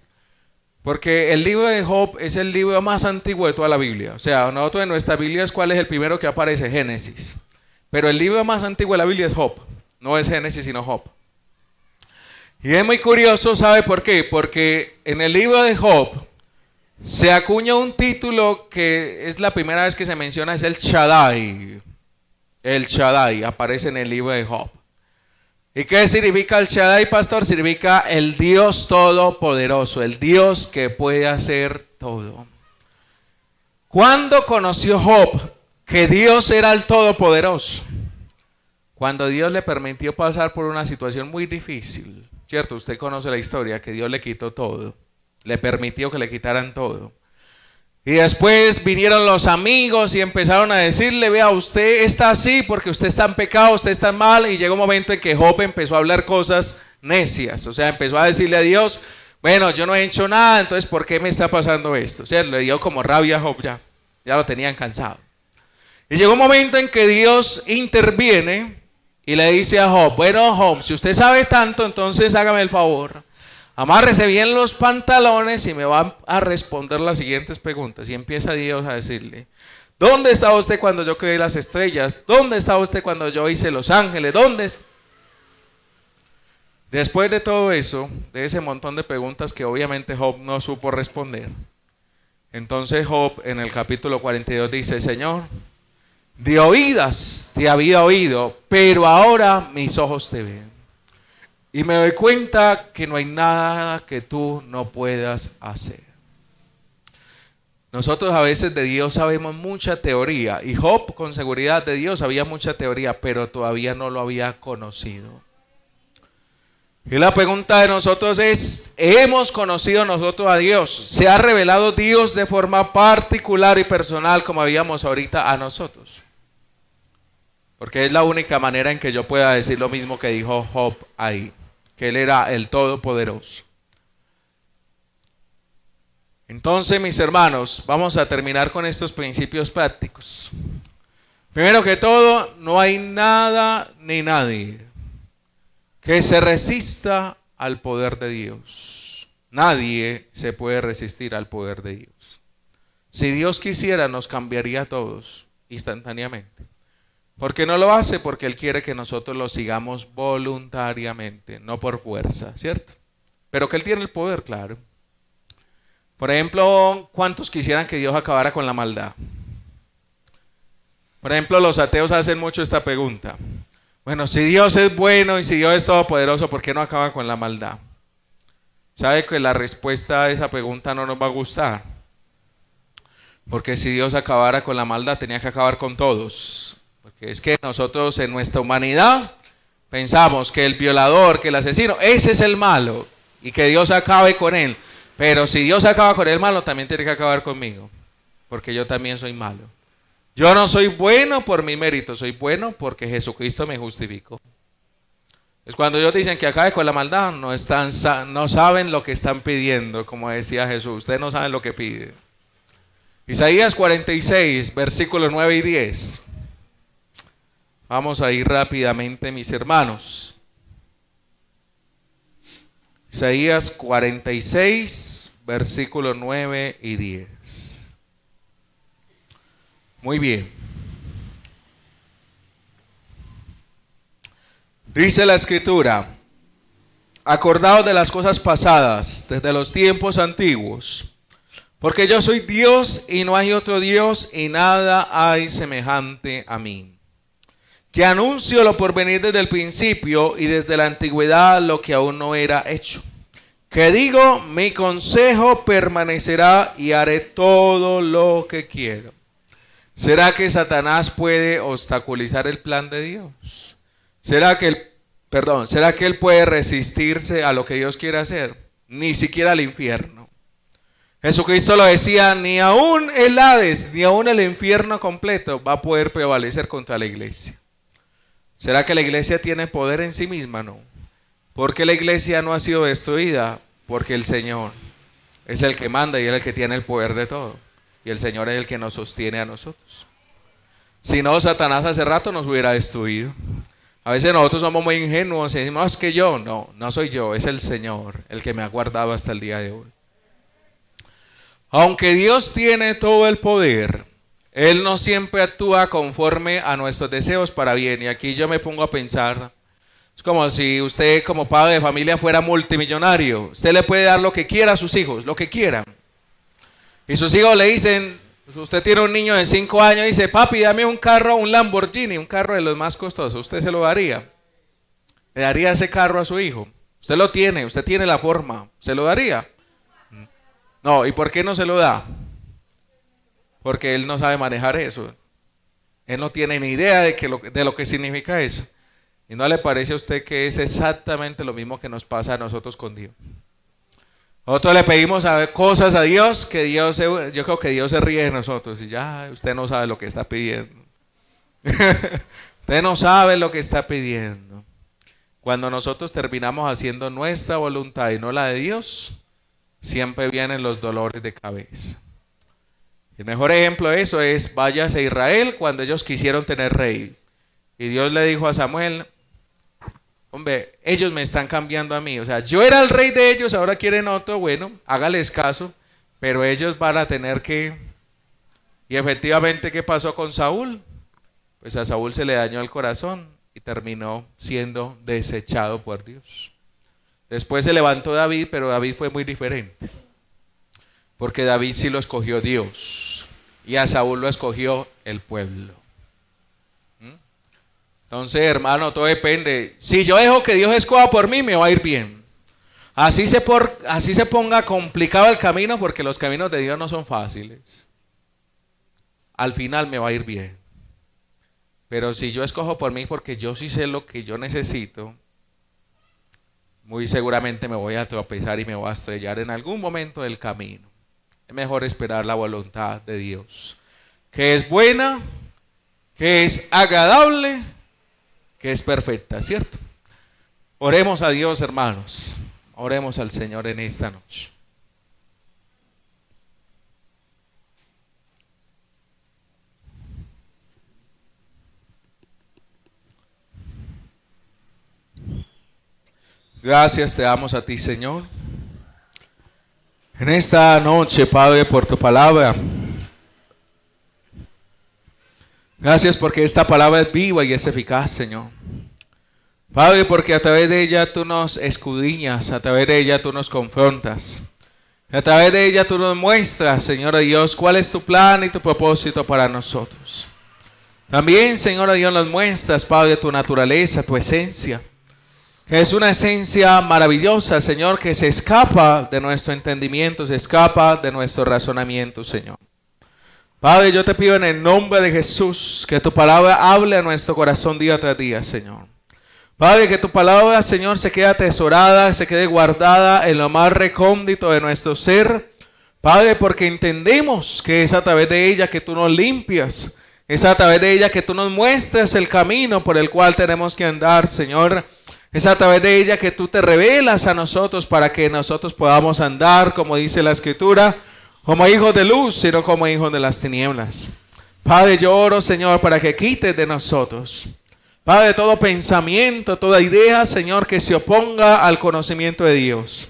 Porque el libro de Job es el libro más antiguo de toda la Biblia. O sea, nosotros en nuestra Biblia, ¿cuál es el primero que aparece? Génesis. Pero el libro más antiguo de la Biblia es Job. No es Génesis, sino Job. Y es muy curioso, ¿sabe por qué? Porque en el libro de Job se acuña un título que es la primera vez que se menciona, es el Shaddai. El Shaddai aparece en el libro de Job. ¿Y qué significa el Shaddai, pastor? Significa el Dios todopoderoso, el Dios que puede hacer todo. ¿Cuándo conoció Job que Dios era el todopoderoso? Cuando Dios le permitió pasar por una situación muy difícil. ¿Cierto? Usted conoce la historia, que Dios le quitó todo. Le permitió que le quitaran todo. Y después vinieron los amigos y empezaron a decirle: vea, usted está así porque usted está en pecado, usted está mal. Y llegó un momento en que Job empezó a hablar cosas necias. O sea, empezó a decirle a Dios: bueno, yo no he hecho nada, entonces ¿por qué me está pasando esto? O sea, le dio como rabia a Job ya lo tenían cansado. Y llegó un momento en que Dios interviene y le dice a Job: bueno, Job, si usted sabe tanto, entonces hágame el favor. Amárrese bien los pantalones y me va a responder las siguientes preguntas. Y empieza Dios a decirle: ¿dónde estaba usted cuando yo creé las estrellas? ¿Dónde estaba usted cuando yo hice los ángeles? ¿Dónde? Después de todo eso, de ese montón de preguntas que obviamente Job no supo responder, entonces Job en el capítulo 42 dice: Señor, de oídas te había oído, pero ahora mis ojos te ven. Y me doy cuenta que no hay nada que tú no puedas hacer. Nosotros a veces de Dios sabemos mucha teoría. Y Job con seguridad de Dios sabía mucha teoría, pero todavía no lo había conocido. Y la pregunta de nosotros es, ¿hemos conocido nosotros a Dios? ¿Se ha revelado Dios de forma particular y personal como habíamos ahorita a nosotros? Porque es la única manera en que yo pueda decir lo mismo que dijo Job ahí, que él era el Todopoderoso. Entonces, mis hermanos, vamos a terminar con estos principios prácticos. Primero que todo, no hay nada ni nadie que se resista al poder de Dios. Nadie se puede resistir al poder de Dios. Si Dios quisiera, nos cambiaría a todos instantáneamente. ¿Por qué no lo hace? Porque Él quiere que nosotros lo sigamos voluntariamente, no por fuerza, ¿cierto? Pero que Él tiene el poder, claro. Por ejemplo, ¿cuántos quisieran que Dios acabara con la maldad? Por ejemplo, los ateos hacen mucho esta pregunta. Bueno, si Dios es bueno y si Dios es todopoderoso, ¿por qué no acaba con la maldad? ¿Sabe que la respuesta a esa pregunta no nos va a gustar? Porque si Dios acabara con la maldad, tenía que acabar con todos. Porque es que nosotros en nuestra humanidad pensamos que el violador, que el asesino, ese es el malo y que Dios acabe con él. Pero si Dios acaba con el malo, también tiene que acabar conmigo, porque yo también soy malo. Yo no soy bueno por mi mérito, soy bueno porque Jesucristo me justificó. Es cuando ellos dicen que acabe con la maldad, no saben lo que están pidiendo, como decía Jesús. Ustedes no saben lo que piden. Isaías 46, versículos 9 y 10. Vamos a ir rápidamente, mis hermanos. Isaías 46, versículos 9 y 10. Muy bien. Dice la Escritura: acordaos de las cosas pasadas, desde los tiempos antiguos, porque yo soy Dios y no hay otro Dios, y nada hay semejante a mí, que anuncio lo por venir desde el principio y desde la antigüedad lo que aún no era hecho. Que digo, mi consejo permanecerá y haré todo lo que quiero. ¿Será que Satanás puede obstaculizar el plan de Dios? ¿Será que él puede resistirse a lo que Dios quiere hacer? Ni siquiera al infierno. Jesucristo lo decía, ni aún el Hades, ni aún el infierno completo va a poder prevalecer contra la iglesia. ¿Será que la iglesia tiene poder en sí misma? No. ¿Por qué la iglesia no ha sido destruida? Porque el Señor es el que manda y es el que tiene el poder de todo. Y el Señor es el que nos sostiene a nosotros. Si no, Satanás hace rato nos hubiera destruido. A veces nosotros somos muy ingenuos y decimos, no, es que yo, no soy yo, es el Señor el que me ha guardado hasta el día de hoy. Aunque Dios tiene todo el poder, Él no siempre actúa conforme a nuestros deseos para bien. Y aquí yo me pongo a pensar, es como si usted como padre de familia fuera multimillonario. Usted le puede dar lo que quiera a sus hijos, lo que quiera. Y sus hijos le dicen, usted tiene un niño de 5 años y dice, papi, dame un carro, un Lamborghini, un carro de los más costosos. ¿Usted se lo daría? ¿Le daría ese carro a su hijo? Usted lo tiene, usted tiene la forma. ¿Se lo daría? No, ¿y por qué no se lo da? Porque él no sabe manejar eso. Él no tiene ni idea de lo que significa eso. ¿Y no le parece a usted que es exactamente lo mismo que nos pasa a nosotros con Dios? Nosotros le pedimos cosas a Dios que yo creo que Dios se ríe de nosotros y ya usted no sabe lo que está pidiendo. Usted no sabe lo que está pidiendo. Cuando nosotros terminamos haciendo nuestra voluntad y no la de Dios, siempre vienen los dolores de cabeza. El mejor ejemplo de eso es, váyase a Israel cuando ellos quisieron tener rey. Y Dios le dijo a Samuel, hombre, ellos me están cambiando a mí. O sea, yo era el rey de ellos, ahora quieren otro. Bueno, hágales caso, pero ellos van a tener que... Y efectivamente, ¿qué pasó con Saúl? Pues a Saúl se le dañó el corazón y terminó siendo desechado por Dios. Después se levantó David, pero David fue muy diferente. Porque David sí lo escogió Dios y a Saúl lo escogió el pueblo. Entonces, hermano, todo depende. Si yo dejo que Dios escoja por mí, me va a ir bien. Así se ponga complicado el camino, porque los caminos de Dios no son fáciles. Al final me va a ir bien. Pero si yo escojo por mí porque yo sí sé lo que yo necesito, muy seguramente me voy a tropezar y me voy a estrellar en algún momento del camino. Es mejor esperar la voluntad de Dios, que es buena, que es agradable, que es perfecta, ¿cierto? Oremos a Dios, hermanos. Oremos al Señor en esta noche. Gracias te damos a ti, Señor. En esta noche, Padre, por tu palabra. Gracias porque esta palabra es viva y es eficaz, Señor. Padre, porque a través de ella tú nos escudriñas, a través de ella tú nos confrontas. A través de ella tú nos muestras, Señor Dios, cuál es tu plan y tu propósito para nosotros. También, Señor Dios, nos muestras, Padre, tu naturaleza, tu esencia. Que es una esencia maravillosa, Señor, que se escapa de nuestro entendimiento, se escapa de nuestro razonamiento, Señor. Padre, yo te pido en el nombre de Jesús que tu palabra hable a nuestro corazón día tras día, Señor. Padre, que tu palabra, Señor, se quede atesorada, se quede guardada en lo más recóndito de nuestro ser. Padre, porque entendemos que es a través de ella que tú nos limpias, es a través de ella que tú nos muestras el camino por el cual tenemos que andar, Señor. Es a través de ella que tú te revelas a nosotros para que nosotros podamos andar, como dice la Escritura, como hijos de luz, sino como hijos de las tinieblas. Padre, yo oro, Señor, para que quites de nosotros, Padre, todo pensamiento, toda idea, Señor, que se oponga al conocimiento de Dios.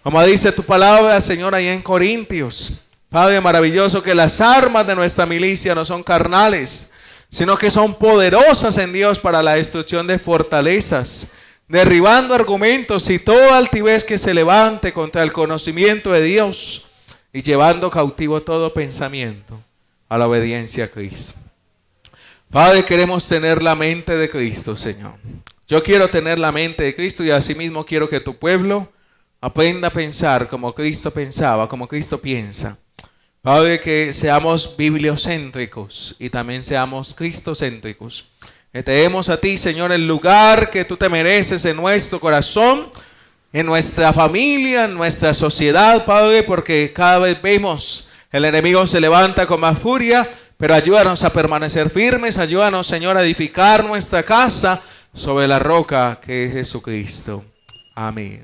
Como dice tu palabra, Señor, ahí en Corintios, Padre maravilloso, que las armas de nuestra milicia no son carnales, sino que son poderosas en Dios para la destrucción de fortalezas, derribando argumentos y toda altivez que se levante contra el conocimiento de Dios y llevando cautivo todo pensamiento a la obediencia a Cristo. Padre, queremos tener la mente de Cristo, Señor. Yo quiero tener la mente de Cristo y asimismo quiero que tu pueblo aprenda a pensar como Cristo pensaba, como Cristo piensa. Padre, que seamos bibliocéntricos y también seamos cristocéntricos. Que te demos a ti, Señor, el lugar que tú te mereces en nuestro corazón, en nuestra familia, en nuestra sociedad, Padre, porque cada vez vemos el enemigo se levanta con más furia, pero ayúdanos a permanecer firmes, ayúdanos, Señor, a edificar nuestra casa sobre la roca que es Jesucristo. Amén.